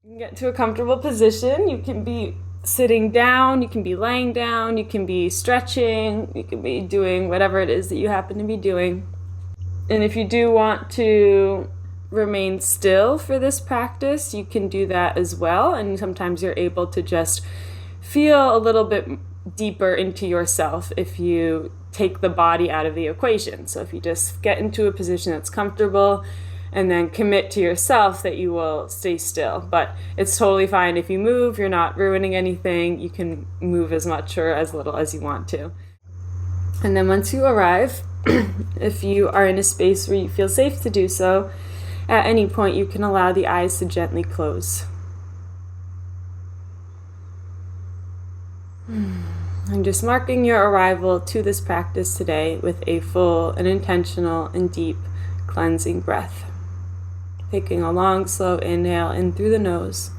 You can get to a comfortable position. You can be sitting down, you can be laying down, you can be stretching, you can be doing whatever it is that you happen to be doing. And if you do want to remain still for this practice, you can do that as well. And sometimes you're able to just feel a little bit deeper into yourself if you take the body out of the equation. So if you just get into a position that's comfortable and then commit to yourself that you will stay still. But it's totally fine if you move, you're not ruining anything. You can move as much or as little as you want to. And then once you arrive, if you are in a space where you feel safe to do so, at any point you can allow the eyes to gently close. I'm just marking your arrival to this practice today with a full and intentional and deep cleansing breath. Taking a long, slow inhale in through the nose.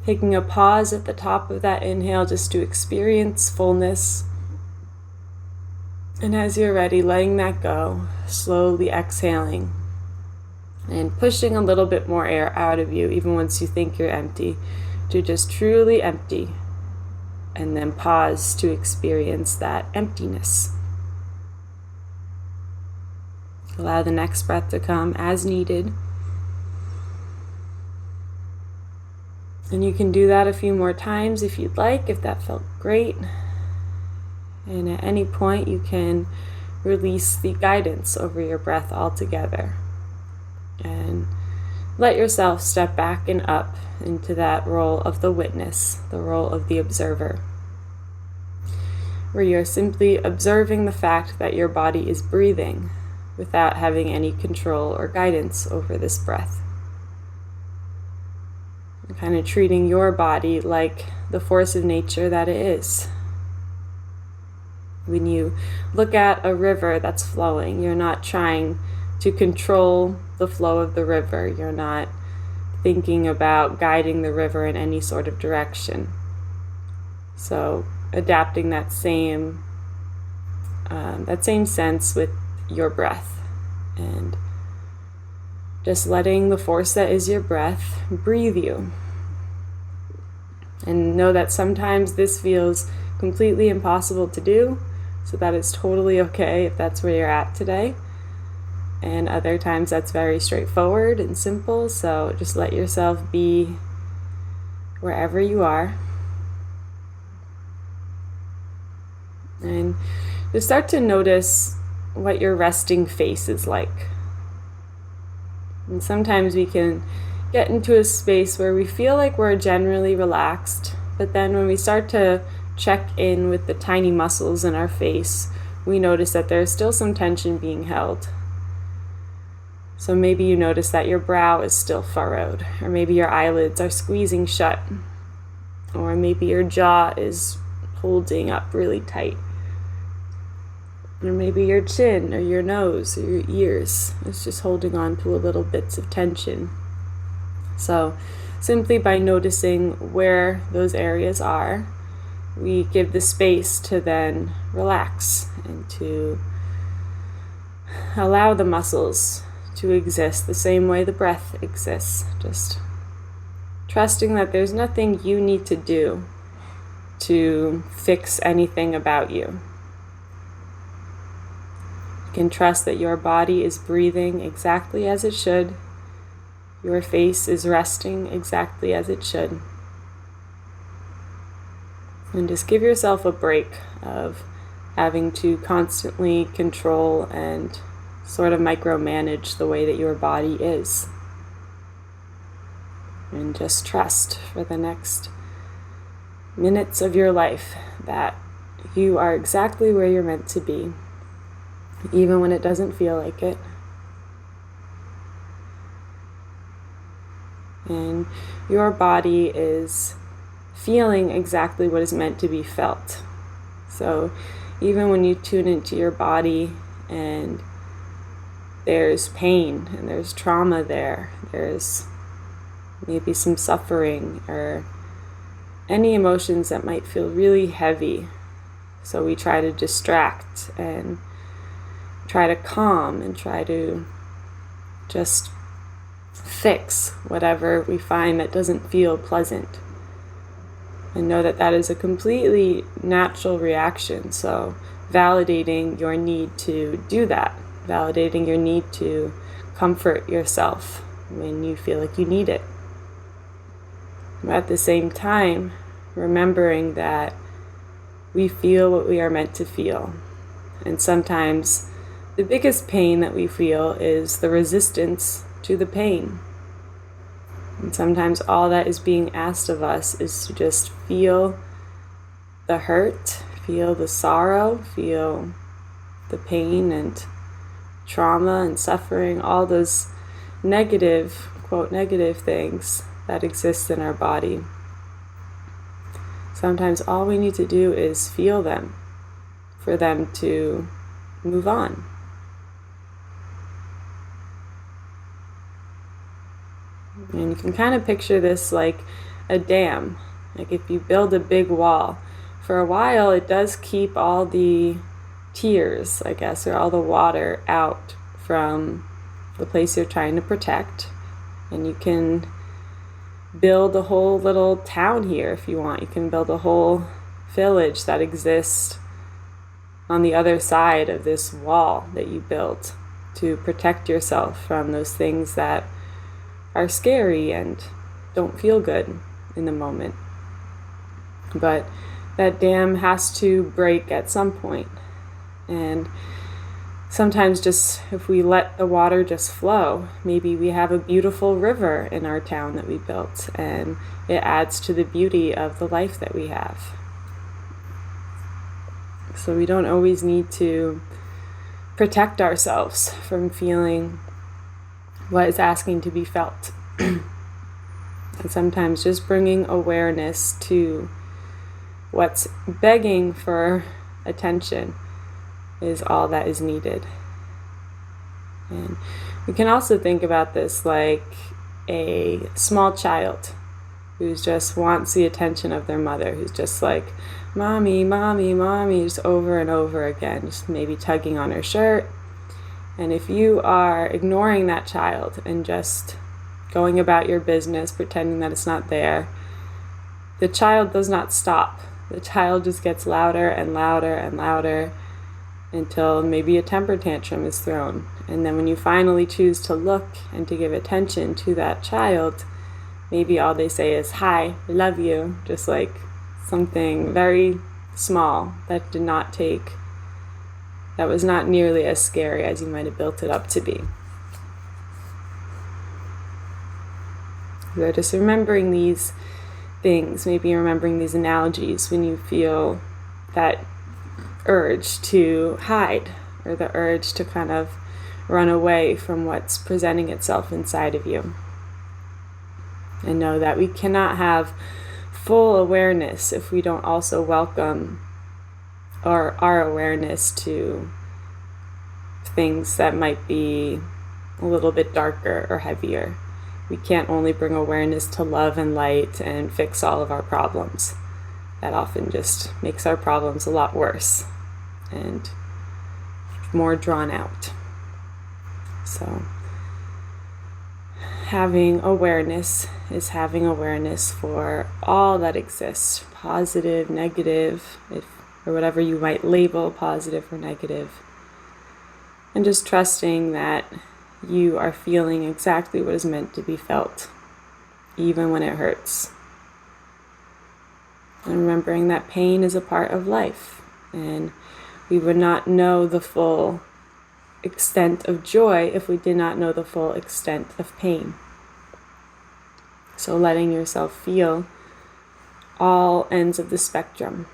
Taking a pause at the top of that inhale just to experience fullness. And as you're ready, letting that go, slowly exhaling and pushing a little bit more air out of you, even once you think you're empty, to just truly empty. And then pause to experience that emptiness. Allow the next breath to come as needed. And you can do that a few more times if you'd like, if that felt great. And at any point you can release the guidance over your breath altogether. And let yourself step back and up into that role of the witness, the role of the observer, where you're simply observing the fact that your body is breathing without having any control or guidance over this breath. And kind of treating your body like the force of nature that it is. When you look at a river that's flowing, you're not trying to control the flow of the river. You're not thinking about guiding the river in any sort of direction. So adapting that same sense with your breath, and just letting the force that is your breath breathe you. And know that sometimes this feels completely impossible to do, so that is totally okay if that's where you're at today. And other times that's very straightforward and simple, so just let yourself be wherever you are. And just start to notice what your resting face is like. And sometimes we can get into a space where we feel like we're generally relaxed, but then when we start to check in with the tiny muscles in our face, we notice that there's still some tension being held. So maybe you notice that your brow is still furrowed, or maybe your eyelids are squeezing shut, or maybe your jaw is holding up really tight. Or maybe your chin or your nose or your ears is just holding on to a little bits of tension. So simply by noticing where those areas are, we give the space to then relax and to allow the muscles to exist the same way the breath exists. Just trusting that there's nothing you need to do to fix anything about you. You can trust that your body is breathing exactly as it should. Your face is resting exactly as it should. And just give yourself a break of having to constantly control and sort of micromanage the way that your body is. And just trust for the next minutes of your life that you are exactly where you're meant to be, even when it doesn't feel like it. And your body is feeling exactly what is meant to be felt. So even when you tune into your body and there's pain and there's trauma there's maybe some suffering or any emotions that might feel really heavy. So we try to distract and try to calm and try to just fix whatever we find that doesn't feel pleasant. And know that that is a completely natural reaction. So validating your need to do that, validating your need to comfort yourself when you feel like you need it. But at the same time, remembering that we feel what we are meant to feel. And sometimes the biggest pain that we feel is the resistance to the pain. And sometimes all that is being asked of us is to just feel the hurt, feel the sorrow, feel the pain and trauma and suffering, all those negative, quote, negative things that exist in our body. Sometimes all we need to do is feel them for them to move on. And you can kind of picture this like a dam. Like if you build a big wall, for a while it does keep all the tears, I guess, or all the water out from the place you're trying to protect. And you can build a whole little town here if you want. You can build a whole village that exists on the other side of this wall that you built to protect yourself from those things that are scary and don't feel good in the moment. But that dam has to break at some point. And sometimes just if we let the water just flow, maybe we have a beautiful river in our town that we built, and it adds to the beauty of the life that we have. So we don't always need to protect ourselves from feeling what is asking to be felt. And sometimes just bringing awareness to what's begging for attention is all that is needed. And we can also think about this like a small child who just wants the attention of their mother, who's just like, mommy, mommy, mommy, just over and over again, just maybe tugging on her shirt. And if you are ignoring that child and just going about your business, pretending that it's not there, the child does not stop. The child just gets louder and louder and louder until maybe a temper tantrum is thrown. And then when you finally choose to look and to give attention to that child, maybe all they say is, hi, I love you, just like something very small that was not nearly as scary as you might have built it up to be. So just remembering these things, maybe remembering these analogies when you feel that urge to hide or the urge to kind of run away from what's presenting itself inside of you. And know that we cannot have full awareness if we don't also welcome our awareness to things that might be a little bit darker or heavier. We can't only bring awareness to love and light and fix all of our problems. That often just makes our problems a lot worse and more drawn out. So having awareness is having awareness for all that exists, positive, negative, or whatever you might label positive or negative. And just trusting that you are feeling exactly what is meant to be felt, even when it hurts. And remembering that pain is a part of life, and we would not know the full extent of joy if we did not know the full extent of pain. So letting yourself feel all ends of the spectrum.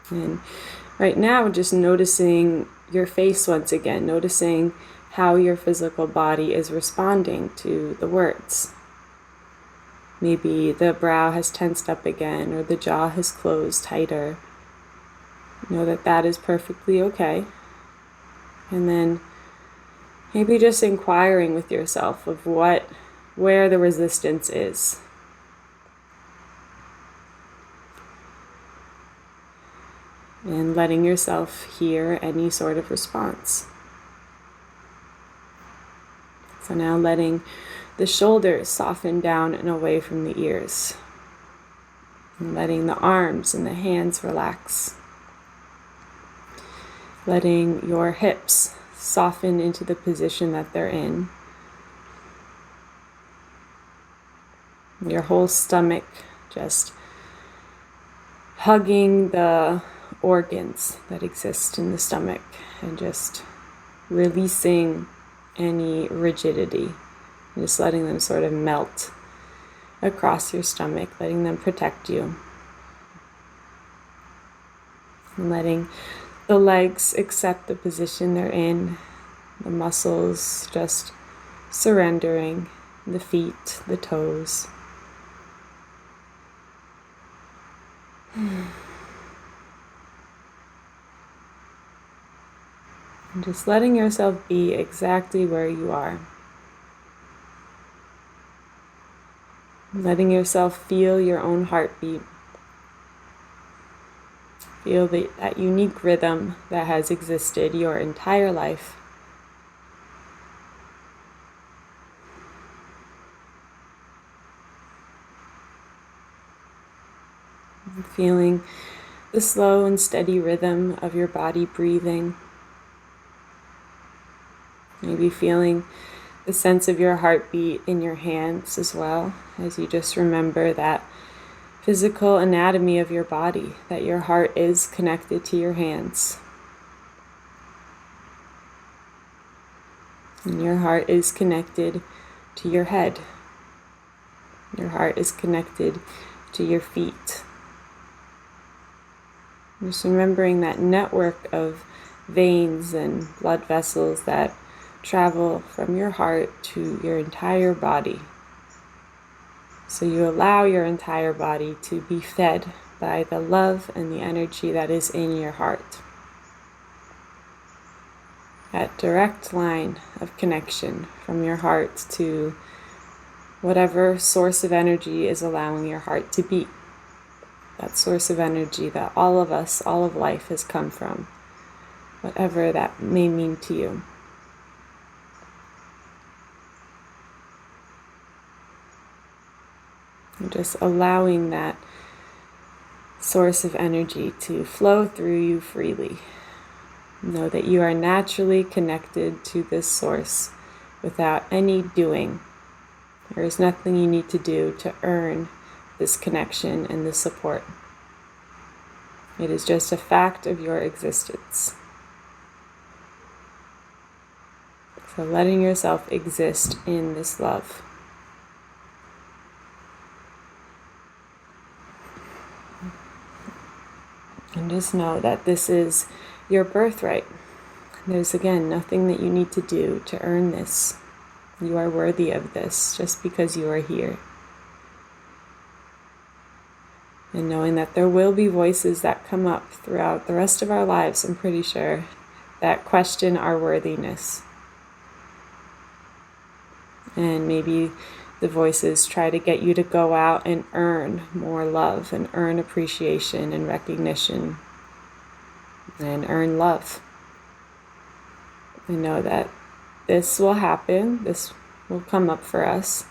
And right now, just noticing your face once again, noticing how your physical body is responding to the words. Maybe the brow has tensed up again, or the jaw has closed tighter. Know that that is perfectly okay. And then maybe just inquiring with yourself of where the resistance is. And letting yourself hear any sort of response. So now letting the shoulders soften down and away from the ears. And letting the arms and the hands relax. Letting your hips soften into the position that they're in. Your whole stomach just hugging the organs that exist in the stomach and just releasing any rigidity. Just letting them sort of melt across your stomach, letting them protect you. And letting the legs accept the position they're in, the muscles just surrendering, the feet, the toes. And just letting yourself be exactly where you are. Letting yourself feel your own heartbeat. Feel that unique rhythm that has existed your entire life. Feeling the slow and steady rhythm of your body breathing. Maybe feeling the sense of your heartbeat in your hands as well, as you just remember that physical anatomy of your body, that your heart is connected to your hands. And your heart is connected to your head. Your heart is connected to your feet. Just remembering that network of veins and blood vessels that travel from your heart to your entire body. So you allow your entire body to be fed by the love and the energy that is in your heart. That direct line of connection from your heart to whatever source of energy is allowing your heart to beat. That source of energy that all of us, all of life has come from, whatever that may mean to you. And just allowing that source of energy to flow through you freely. Know that you are naturally connected to this source without any doing. There is nothing you need to do to earn this connection and this support. It is just a fact of your existence. So letting yourself exist in this love. And just know that this is your birthright. There's, again, nothing that you need to do to earn this. You are worthy of this just because you are here. And knowing that there will be voices that come up throughout the rest of our lives, I'm pretty sure, that question our worthiness. And maybe the voices try to get you to go out and earn more love and earn appreciation and recognition and earn love. I know that this will happen, this will come up for us.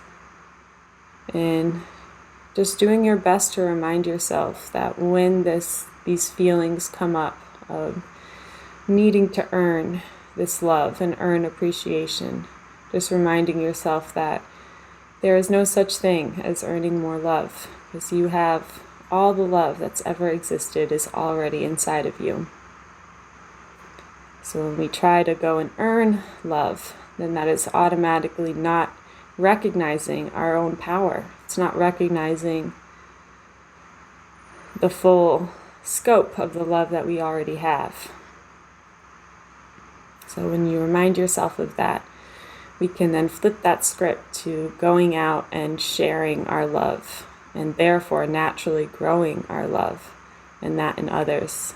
And just doing your best to remind yourself that when these feelings come up of needing to earn this love and earn appreciation, just reminding yourself that there is no such thing as earning more love, because you have all the love that's ever existed is already inside of you. So when we try to go and earn love, then that is automatically not recognizing our own power. It's not recognizing the full scope of the love that we already have. So when you remind yourself of that, we can then flip that script to going out and sharing our love, and therefore naturally growing our love, and that in others.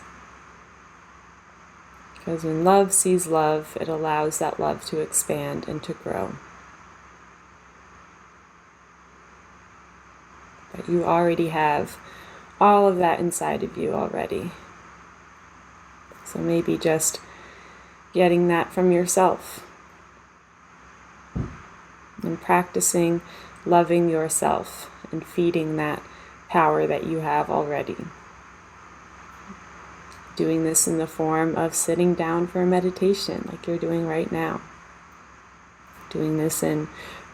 Because when love sees love, it allows that love to expand and to grow. But you already have all of that inside of you already. So maybe just getting that from yourself. and practicing loving yourself and feeding that power that you have already. Doing this in the form of sitting down for a meditation like you're doing right now. Doing this in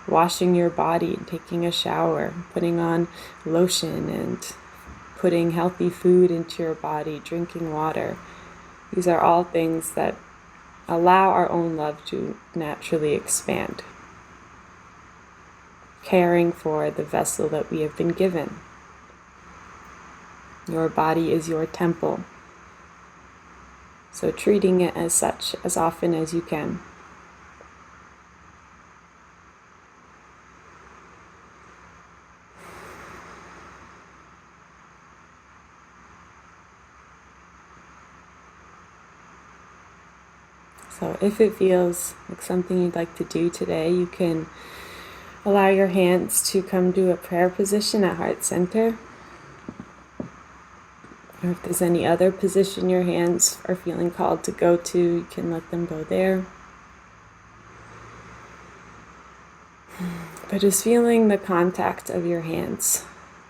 washing your body and taking a shower, putting on lotion and putting healthy food into your body, drinking water. These are all things that allow our own love to naturally expand. Caring for the vessel that we have been given. Your body is your temple. So treating it as such as often as you can. So if it feels like something you'd like to do today, you can allow your hands to come to a prayer position at heart center. Or if there's any other position your hands are feeling called to go to, you can let them go there. But just feeling the contact of your hands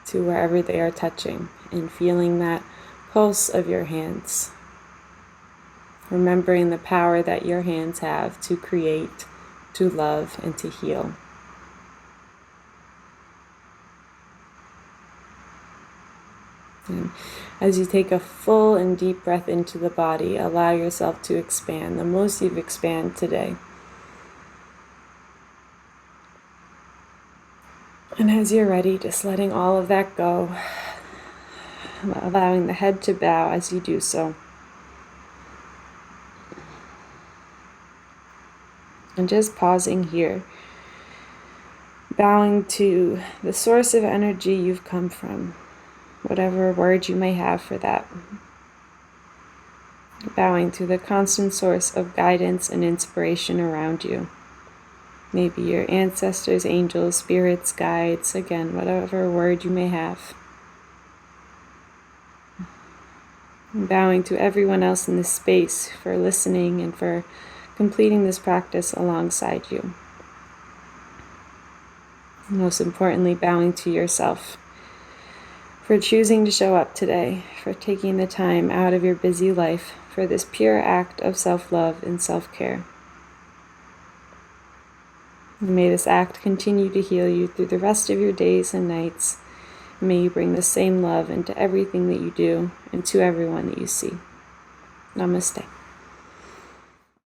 to wherever they are touching and feeling that pulse of your hands. Remembering the power that your hands have to create, to love, and to heal. And as you take a full and deep breath into the body, allow yourself to expand, the most you've expanded today. And as you're ready, just letting all of that go, allowing the head to bow as you do so. And just pausing here, bowing to the source of energy you've come from, whatever word you may have for that. Bowing to the constant source of guidance and inspiration around you. Maybe your ancestors, angels, spirits, guides, again, whatever word you may have. And bowing to everyone else in this space for listening and for completing this practice alongside you. And most importantly, bowing to yourself for choosing to show up today, for taking the time out of your busy life for this pure act of self-love and self-care. And may this act continue to heal you through the rest of your days and nights. And may you bring the same love into everything that you do and to everyone that you see. Namaste.